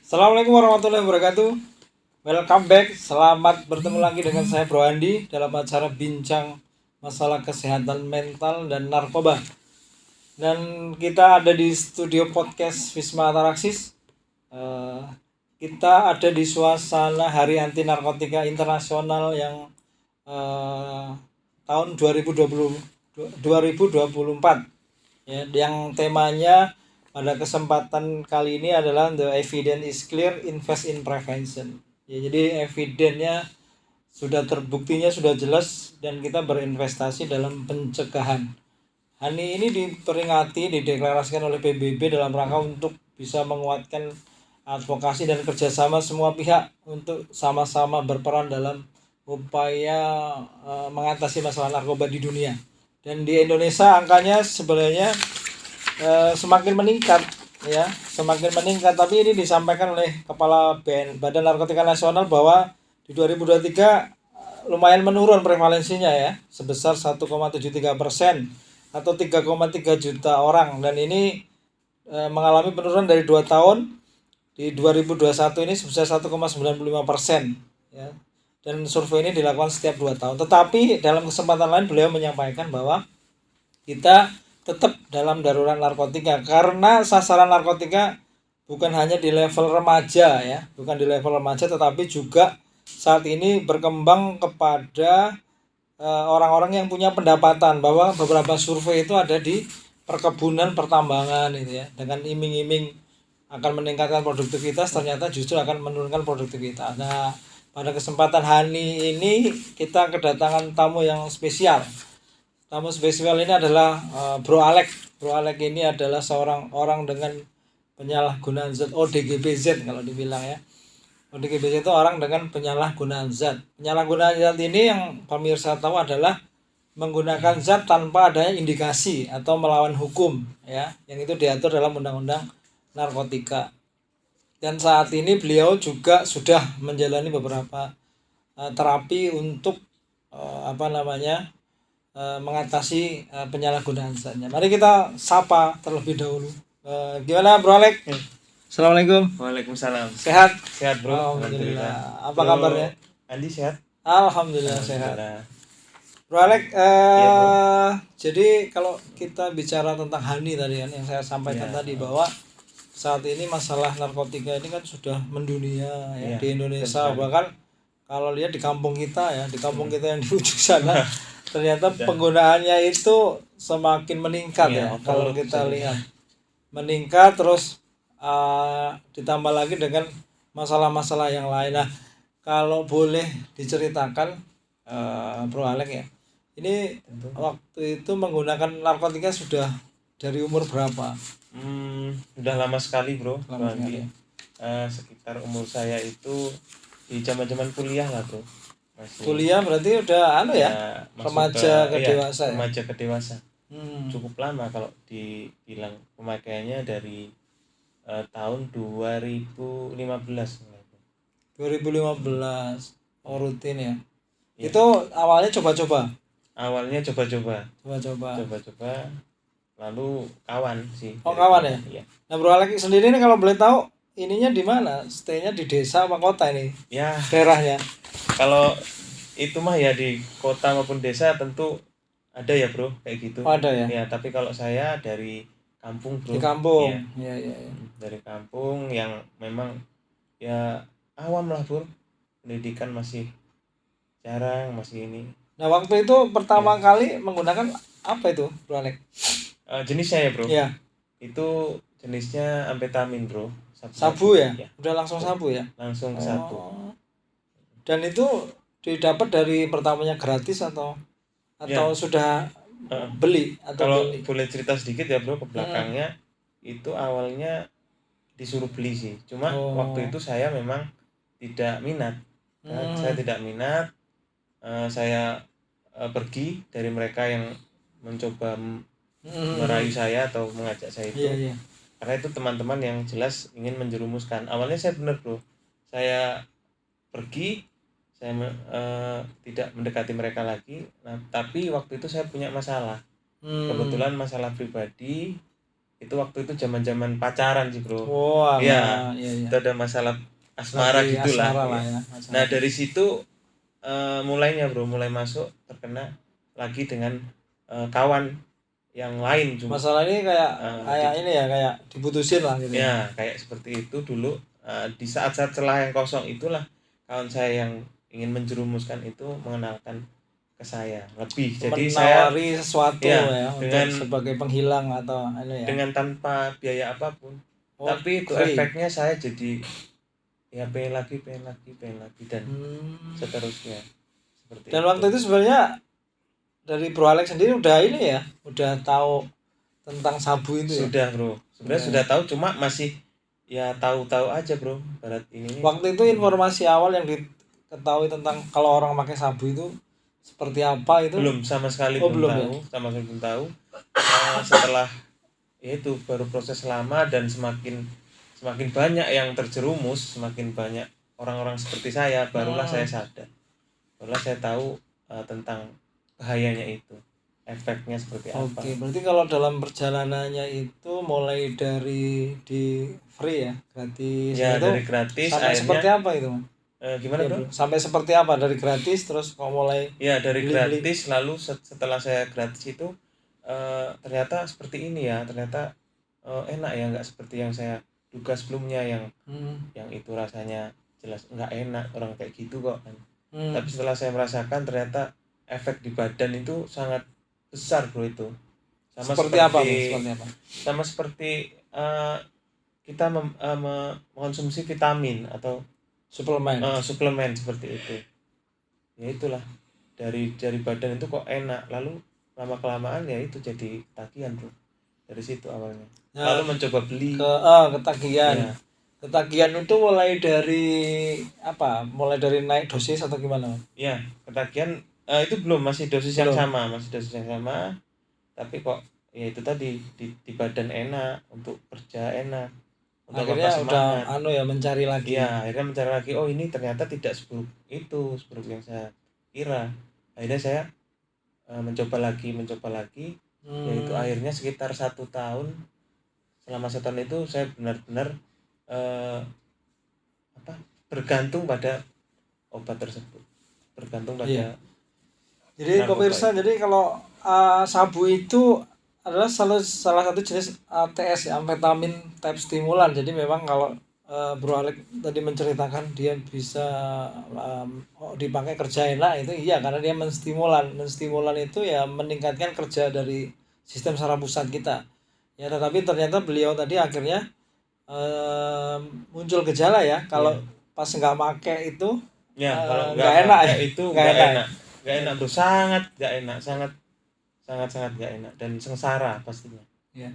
Assalamualaikum warahmatullahi wabarakatuh. Welcome back. Selamat bertemu lagi dengan saya Bro Andi dalam acara bincang masalah kesehatan mental dan narkoba. Dan kita ada di studio podcast Wisma Ataraksis. Kita ada di suasana Hari Anti Narkotika Internasional yang tahun 2024 ya, yang temanya pada kesempatan kali ini adalah the evidence is clear, invest in prevention. Ya, jadi evidennya sudah terbuktinya sudah jelas dan kita berinvestasi dalam pencegahan. Hari ini diperingati, dideklarasikan oleh PBB dalam rangka untuk bisa menguatkan advokasi dan kerjasama semua pihak untuk sama-sama berperan dalam upaya mengatasi masalah narkoba di dunia. Dan di Indonesia angkanya sebenarnya semakin meningkat ya, semakin meningkat. Tapi ini disampaikan oleh Kepala Badan Narkotika Nasional bahwa di 2023 lumayan menurun prevalensinya ya, sebesar 1,73% atau 3,3 juta orang, dan ini mengalami penurunan dari 2 tahun. Di 2021 ini sebesar 1,95% ya. Dan survei ini dilakukan setiap 2 tahun. Tetapi dalam kesempatan lain beliau menyampaikan bahwa kita tetap dalam darurat narkotika karena sasaran narkotika bukan hanya di level remaja ya, bukan di level remaja, tetapi juga saat ini berkembang kepada orang-orang yang punya pendapatan, bahwa beberapa survei itu ada di perkebunan pertambangan itu ya, dengan iming-iming akan meningkatkan produktivitas ternyata justru akan menurunkan produktivitas. Nah, pada kesempatan hari ini kita kedatangan tamu yang spesial. Tamu spesial ini adalah Bro Alek. Bro Alek ini adalah seorang orang dengan penyalahgunaan zat, ODGBZ kalau dibilang ya. ODGBZ itu orang dengan penyalahgunaan zat. Penyalahgunaan zat ini yang pemirsa tahu adalah menggunakan zat tanpa adanya indikasi atau melawan hukum ya, yang itu diatur dalam undang-undang narkotika. Dan saat ini beliau juga sudah menjalani beberapa terapi untuk mengatasi penyalahgunaan zatnya. Mari kita sapa terlebih dahulu. Gimana Bro Alek? Assalamualaikum. Waalaikumsalam. Sehat? Sehat bro. Alhamdulillah. Apa Bro, kabarnya? Andi sehat? Alhamdulillah sehat. Bro Alek, Iya, bro. jadi kalau kita bicara tentang Hani tadi kan, yang saya sampaikan tadi bahwa saat ini masalah narkotika ini kan sudah mendunia ya, di Indonesia, bahkan kalau lihat di kampung kita ya, di kampung kita yang di ujung sana ternyata penggunaannya itu semakin meningkat ya, kalau kita lihat meningkat terus, ditambah lagi dengan masalah-masalah yang lain. Nah, kalau boleh diceritakan Bro Alek ya, ini waktu itu menggunakan narkotika sudah dari umur berapa? Udah lama sekali bro. Lama sekali. Sekitar umur saya itu di zaman kuliah lah bro. Masih Kuliah berarti udah masuk remaja ke dewasa ya? remaja ke dewasa. Cukup lama kalau dibilang pemakaiannya dari tahun 2015. 2015. Oh, rutin ya. Itu awalnya coba-coba. Awalnya coba-coba. Lalu kawan sih. Oh, kawan ya? Iya. Nah, Bro Alek sendiri ini kalau boleh tahu ininya di mana? Stay-nya di desa apa kota ini? Ya, Daerahnya. kalau itu mah ya di kota maupun desa tentu ada ya bro, kayak gitu. Oh, ada ya? Ya, tapi kalau saya dari kampung bro. Di kampung. Iya. Iya. Dari kampung yang memang ya awam lah bro. Pendidikan masih jarang, masih ini. Nah, waktu itu pertama kali menggunakan apa itu Bro Alek? Jenisnya ya bro. Iya. Itu jenisnya amfetamin bro. Sabu ya? Udah langsung sabu ya? Langsung sabu. Dan itu didapat dari pertamanya gratis atau sudah beli atau kalau beli? boleh cerita sedikit ya bro ke belakangnya, itu awalnya disuruh beli sih, cuma waktu itu saya memang tidak minat. Saya tidak minat. Saya pergi dari mereka yang mencoba merayu saya atau mengajak saya itu. Iya. Karena itu teman-teman yang jelas ingin menjerumuskan. Awalnya saya benar bro, saya pergi, saya tidak mendekati mereka lagi. Nah, tapi waktu itu saya punya masalah. Kebetulan masalah pribadi, itu waktu itu zaman-zaman pacaran sih bro. Wah, Iya, iya. itu ada masalah asmara Berarti gitulah. asmara lah Iya. ya. Nah dari situ mulainya bro, mulai masuk terkena lagi dengan kawan yang lain cuma Masalah ini kayak kayak di- ini ya, kayak diputusin lah gitu ya. ya kayak seperti itu dulu. Di saat-saat celah yang kosong itulah kawan saya yang ingin menjerumuskan itu mengenalkan ke saya lebih, jadi saya Menawari sesuatu ya ya untuk dengan sebagai penghilang atau ini ya. tanpa biaya apapun, Oh, tapi itu free. efeknya saya jadi ya pengen lagi dan seterusnya seperti Dan itu. waktu itu sebenarnya dari Bro Alex sendiri udah ini ya, udah tahu tentang sabu itu ya. Sudah bro, sebenarnya sudah tahu, cuma masih ya tahu-tahu aja bro, barat ini Waktu itu informasi awal yang diketahui tentang kalau orang pakai sabu itu seperti apa itu? belum sama sekali, Oh, belum belum ya? tahu, sama sekali belum tahu. Setelah itu baru proses lama dan semakin banyak yang terjerumus, semakin banyak orang-orang seperti saya, barulah saya sadar, barulah saya tahu tentang bahayanya itu, efeknya seperti apa. Oke, berarti kalau dalam perjalanannya itu mulai dari di free ya, gratis. Ya Itu dari gratis sampai akhirnya seperti apa itu, Mas? gimana Ya, bro? Bro. Sampai seperti apa dari gratis terus kok mulai Ya dari beli-beli. gratis, lalu setelah saya gratis itu ternyata seperti ini ya, ternyata enak ya, nggak seperti yang saya duga sebelumnya, yang itu rasanya jelas nggak enak, orang kayak gitu kok kan. Tapi setelah saya merasakan ternyata efek di badan itu sangat besar bro, itu Seperti apa, Bro? Seperti apa? sama seperti kita mengonsumsi vitamin atau Suplemen. suplemen seperti itu. Ya itulah, dari badan itu kok enak, lalu lama kelamaan ya itu jadi tagihan bro, dari situ awalnya. Ya, Lalu mencoba beli ketagihan. ya. Ketagihan itu mulai dari apa? Mulai dari naik dosis atau gimana, Mas? Ya ketagihan itu belum, masih dosis yang Belum. sama, tapi kok ya itu tadi, di badan enak, untuk kerja enak, untuk Akhirnya apa udah semangat. ya mencari lagi. Iya, akhirnya mencari lagi, oh ini ternyata tidak seburuk itu, seburuk yang saya kira. Akhirnya saya mencoba lagi, yaitu akhirnya sekitar 1 tahun. Selama 1 tahun itu saya benar-benar bergantung pada obat tersebut, bergantung pada Iya. Jadi narkoba pemirsa, itu. jadi kalau sabu itu adalah salah satu jenis ATS ya, amfetamin type stimulan. Jadi memang kalau Bro Alek tadi menceritakan dia bisa dipakai kerja enak, itu iya karena dia menstimulan. Menstimulan itu ya meningkatkan kerja dari sistem saraf pusat kita. Ya, tetapi ternyata beliau tadi akhirnya muncul gejala ya kalau pas nggak make itu Ya kalau nggak nggak enak ya, pakai itu nggak enak ya. nggak enak bro, sangat nggak enak, sangat nggak enak dan sengsara pastinya. Ya.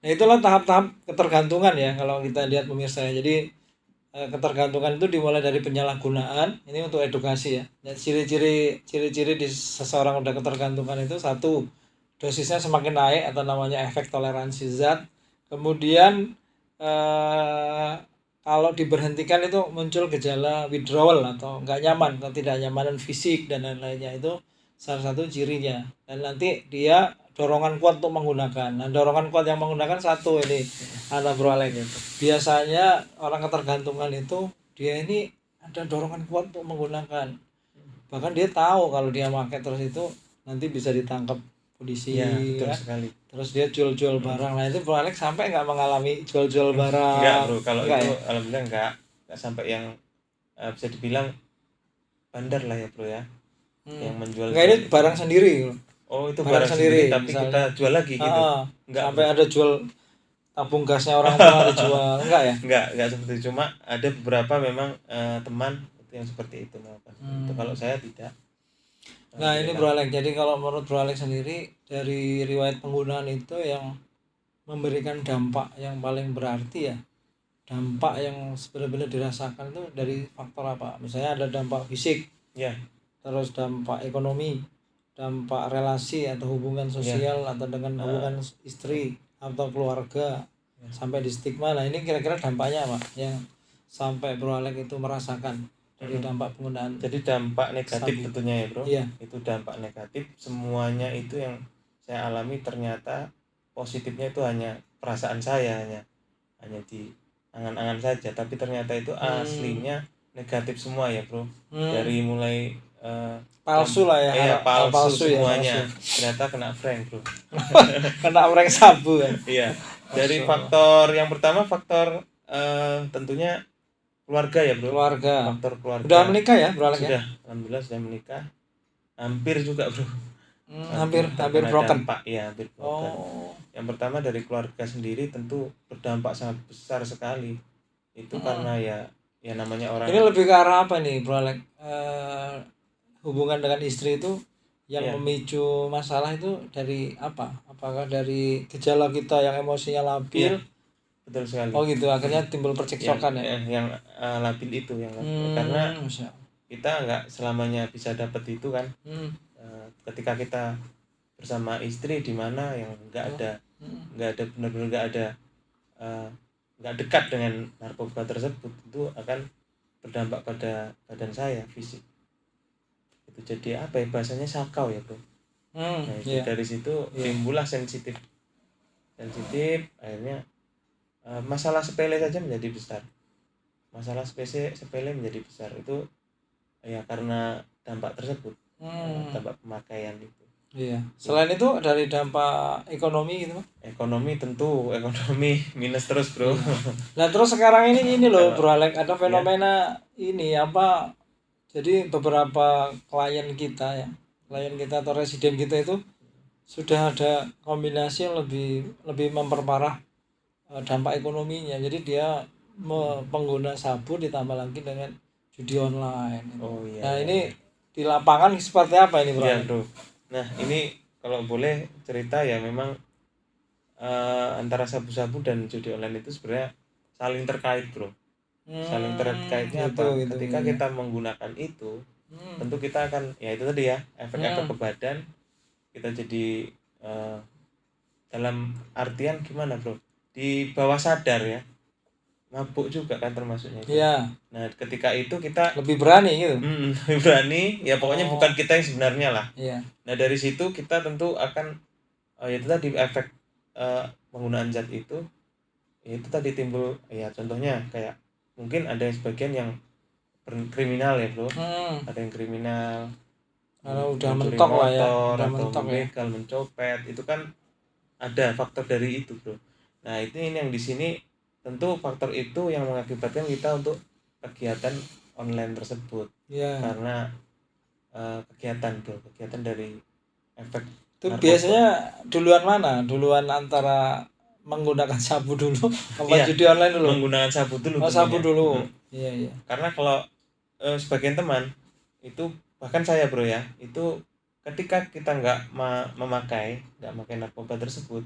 Nah, itulah tahap-tahap ketergantungan ya kalau kita lihat pemirsa ya. Jadi ketergantungan itu dimulai dari penyalahgunaan. Ini untuk edukasi ya. Dan ciri-ciri di seseorang udah ketergantungan itu, satu, dosisnya semakin naik atau namanya efek toleransi zat. Kemudian kalau diberhentikan itu muncul gejala withdrawal atau nggak nyaman atau tidak nyamanan fisik dan lain-lainnya, itu salah satu cirinya. Dan nanti dia dorongan kuat untuk menggunakan. Nah, dorongan kuat yang menggunakan satu ini anak Bro Alex. Biasanya orang ketergantungan itu dia ini ada dorongan kuat untuk menggunakan. Bahkan dia tahu kalau dia pakai terus itu nanti bisa ditangkap polisi Ya betul ya. sekali. Terus dia jual-jual barang. Nah, itu Bro Alex sampai nggak mengalami jual-jual barang? Enggak bro, kalau Enggak itu ya? alhamdulillah enggak sampai yang bisa dibilang bandar lah ya bro ya, yang menjual Enggak, ini itu. barang sendiri. Oh itu Barang barang sendiri tapi misalnya. kita jual lagi gitu. Enggak Sampai bro. ada jual tabung gasnya orang tua dijual. Enggak ya? Enggak seperti itu, cuma ada beberapa memang teman itu yang seperti itu melakukan. Itu kalau saya tidak. Nah, ini Bro Alex. Jadi kalau menurut Bro Alex sendiri, dari riwayat penggunaan itu yang memberikan dampak yang paling berarti ya, dampak yang benar-benar dirasakan itu dari faktor apa? Misalnya ada dampak fisik, Ya. terus dampak ekonomi, dampak relasi atau hubungan sosial atau dengan hubungan istri atau keluarga, sampai di stigma. Nah, ini kira-kira dampaknya apa yang sampai Bro Alex itu merasakan dari dampak penggunaan? Jadi dampak negatif sabu. tentunya ya bro. Iya. Itu dampak negatif semuanya itu yang saya alami, ternyata positifnya itu hanya perasaan saya hanya di angan-angan saja, tapi ternyata itu aslinya negatif semua ya bro. Dari mulai palsu lah ya, iya, palsu ya, semuanya. palsu. Ternyata kena prank bro. Kena prank sabu kan. Iya, dari faktor yang pertama faktor tentunya keluarga ya bro. Keluarga. Faktor keluarga. Udah menikah ya bro Alek? Sudah, alhamdulillah sudah menikah. Hampir juga bro. Hampir broken. Dampak, ya hampir broken. Yang pertama dari keluarga sendiri tentu berdampak sangat besar sekali. Itu karena ya namanya orang. Ini lebih ke arah apa nih bro Alek? Hubungan dengan istri itu yang memicu masalah itu dari apa? Apakah dari gejala kita yang emosinya labil? Betul sekali. Oh gitu, akhirnya timbul percekcokan yang labil itu yang labil. Karena kita nggak selamanya bisa dapat itu kan. Ketika kita bersama istri di mana yang nggak ada benar-benar nggak dekat dengan narkoba tersebut, itu akan berdampak pada badan saya, fisik. Itu jadi apa ya bahasanya, sakau ya bro. Nah itu dari situ timbullah sensitif akhirnya masalah sepele saja menjadi besar. Masalah sepele menjadi besar itu ya karena dampak tersebut. Dampak pemakaian itu. Iya. Selain itu dari dampak ekonomi gitu, Ekonomi tentu minus terus bro. Nah terus sekarang ini loh bro Alek, ada fenomena ini apa? Jadi beberapa klien kita atau residen kita itu sudah ada kombinasi yang lebih memperparah dampak ekonominya. Jadi dia pengguna sabu ditambah lagi dengan judi online. Nah ini di lapangan seperti apa ini bro? Iya bro. Nah ini kalau boleh cerita ya, memang antara sabu-sabu dan judi online itu sebenarnya saling terkait bro. Saling terkaitnya apa? Ketika kita menggunakan itu, tentu kita akan ya itu tadi ya, efek-efek ke badan kita jadi dalam artian gimana bro? Di bawah sadar ya, mabuk juga kan termasuknya. Iya. Nah ketika itu kita lebih berani gitu. Lebih berani ya, pokoknya bukan kita yang sebenarnya lah. Iya. Nah dari situ kita tentu akan itu tadi efek penggunaan zat itu tadi timbul ya, contohnya kayak mungkin ada yang sebagian yang kriminal ya bro. Ada yang kriminal kalau udah mentok lah ya, udah mentok begal, mencopet, itu kan ada faktor dari itu bro. Nah ini yang di sini tentu faktor itu yang mengakibatkan kita untuk kegiatan online tersebut. Karena kegiatan dari efek itu narkoba. Biasanya duluan mana? Duluan antara menggunakan sabu dulu apa judi online dulu? Menggunakan sabu dulu. Sabu dulu. Iya. Karena kalau sebagian teman itu, bahkan saya bro ya, itu ketika kita nggak memakai narkoba tersebut,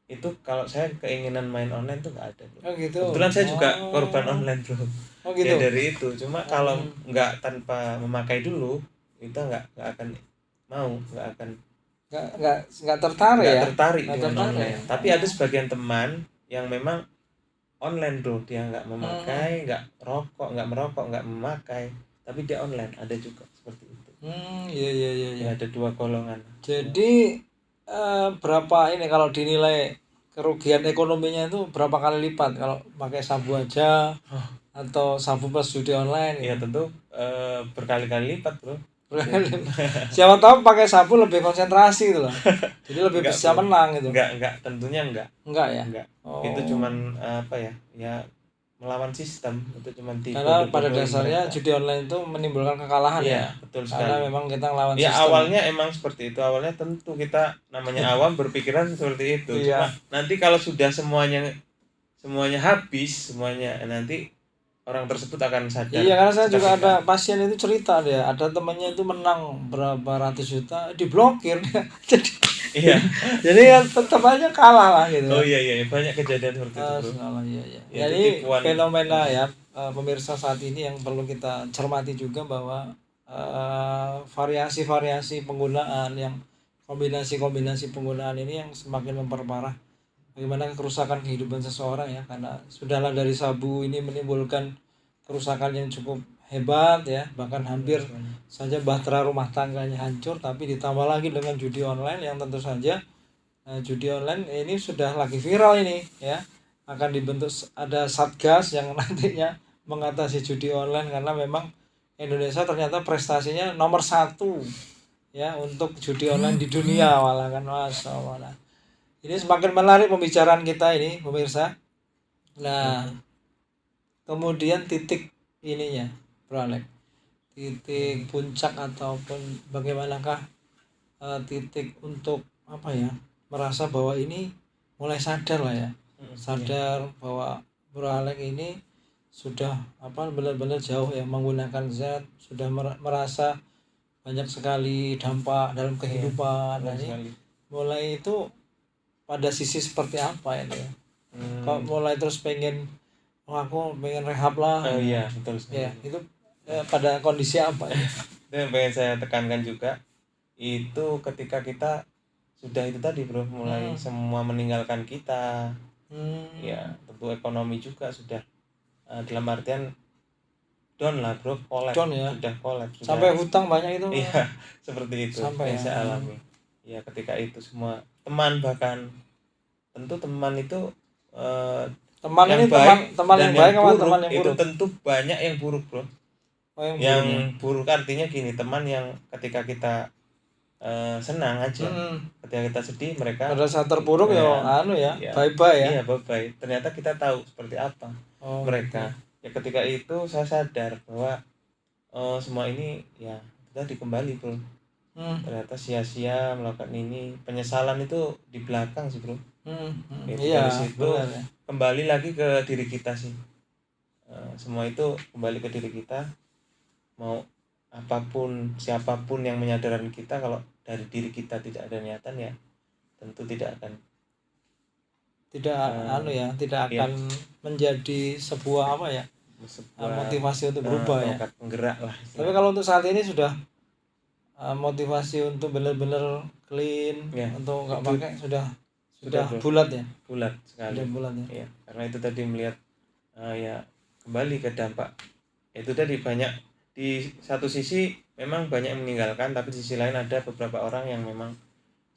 itu kalau saya keinginan main online tuh nggak ada bro. Oh gitu. Kebetulan saya juga korban online bro. Oh gitu. Ya dari itu, cuma kalau nggak tanpa memakai dulu, kita nggak akan mau, nggak tertarik dengan online. Tapi ada sebagian teman yang memang online bro, dia nggak memakai, nggak merokok, nggak memakai, tapi dia online, ada juga seperti itu. Iya. Ada dua golongan. Jadi berapa ini kalau dinilai kerugian ekonominya itu berapa kali lipat kalau pakai sabu aja atau sabu plus judi online? Iya tentu berkali-kali lipat bro. Siapa tahu pakai sabu lebih konsentrasi gitu loh. Jadi lebih bisa menang gitu. Tentunya enggak. Enggak ya? Enggak. Itu cuman apa ya? Ya melawan sistem, itu cuman karena pada dasarnya judi online itu menimbulkan kekalahan ya. Betul sekali. Karena memang kita ngelawan sistem. Ya awalnya emang seperti itu. Awalnya tentu kita namanya awam berpikiran seperti itu. Cuma nanti kalau sudah semuanya habis, nanti orang tersebut akan sadar. Iya, karena saya juga ada pasien itu cerita dia, ada temannya itu menang berapa ratus juta, diblokir. Jadi kan tetap aja kalah lah gitu. Oh iya, banyak kejadian seperti itu. Iya. Jadi fenomena ya pemirsa saat ini yang perlu kita cermati juga bahwa variasi-variasi penggunaan yang kombinasi penggunaan ini yang semakin memperparah bagaimana kerusakan kehidupan seseorang ya, karena sudahlah dari sabu ini menimbulkan kerusakan yang cukup hebat ya, bahkan hampir saja bahtera rumah tangganya hancur, tapi ditambah lagi dengan judi online yang tentu saja Nah, judi online ini sudah lagi viral ini ya. Akan dibentuk ada satgas yang nantinya mengatasi judi online karena memang Indonesia ternyata prestasinya nomor 1 ya untuk judi online di dunia malah kan, Masya Allah. Nah, ini semakin menarik pembicaraan kita ini pemirsa. Nah, kemudian titik ininya, Bro Alex, titik puncak ataupun bagaimanakah titik untuk apa ya, merasa bahwa ini mulai sadar lah ya, sadar bahwa Bro Alex ini sudah apa benar-benar jauh ya menggunakan zat, sudah merasa banyak sekali dampak dalam kehidupan. Nah, ini mulai itu pada sisi seperti apa ini ya? Kok mulai terus pengen, oh aku pengen rehab lah. Oh iya, betul sekali. Ya, itu pada kondisi apa ya? Itu yang pengen saya tekankan juga, itu ketika kita sudah itu tadi bro, mulai semua meninggalkan kita, ya tentu ekonomi juga sudah dalam artian down lah bro, collapse, Down ya? sudah collapse, sudah, Sampai hutang banyak itu. iya seperti itu Sampai yang ya? saya alami. Ya ketika itu semua teman, bahkan tentu teman itu Teman yang ini baik teman dan yang baik yang sama buruk teman yang itu buruk? tentu banyak yang buruk bro. Oh, yang Yang buruk ya? buruk artinya gini, teman yang ketika kita senang aja, ketika kita sedih mereka Pada saat terpuruk ya anu ya, bye-bye ya. iya bye-bye. Ternyata kita tahu seperti apa mereka. Ya ketika itu saya sadar bahwa semua ini ya kita dikembali bro. Ternyata sia-sia melakukan ini, penyesalan itu di belakang sih bro. Iya, Dari situ benar ya. kembali lagi ke diri kita sih. Semua itu kembali ke diri kita. Mau apapun, siapapun yang menyadarkan kita, kalau dari diri kita tidak ada niatan ya tentu tidak akan tidak akan menjadi sebuah apa ya, motivasi untuk berubah ya. penggerak lah. Tapi kalau untuk saat ini sudah motivasi untuk benar-benar clean ya, untuk nggak pakai sudah bulat ya, bulat sekali. Sudah bulat ya. Karena itu tadi melihat ya kembali ke dampak itu tadi, banyak di satu sisi memang banyak yang meninggalkan, tapi di sisi lain ada beberapa orang yang memang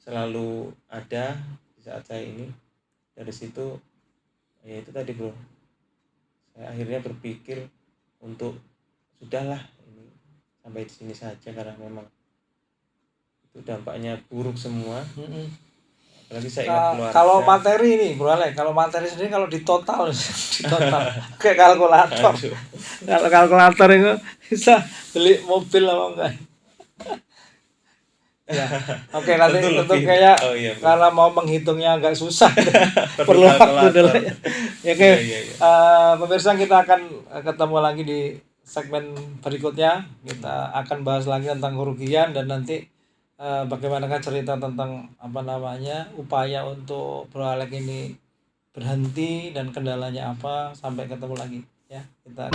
selalu ada di saat saya ini. Dari situ ya itu tadi bro, saya akhirnya berpikir untuk sudahlah ini sampai di sini saja, karena memang itu dampaknya buruk semua. Apalagi saya ingat keluarga. Kalau materi ini bro Alek, kalau materi sendiri kalau ditotal kayak kalkulator. Kalau kalkulator itu bisa beli mobil apa enggak? Ya, oke, nanti untuk kayak karena mau menghitungnya agak susah, perlu waktu dulu. Ya, oke. Pemirsa, kita akan ketemu lagi di segmen berikutnya. Kita akan bahas lagi tentang kerugian dan nanti bagaimanakah cerita tentang upaya untuk Bro Alek ini berhenti dan kendalanya apa. Sampai ketemu lagi ya. Kita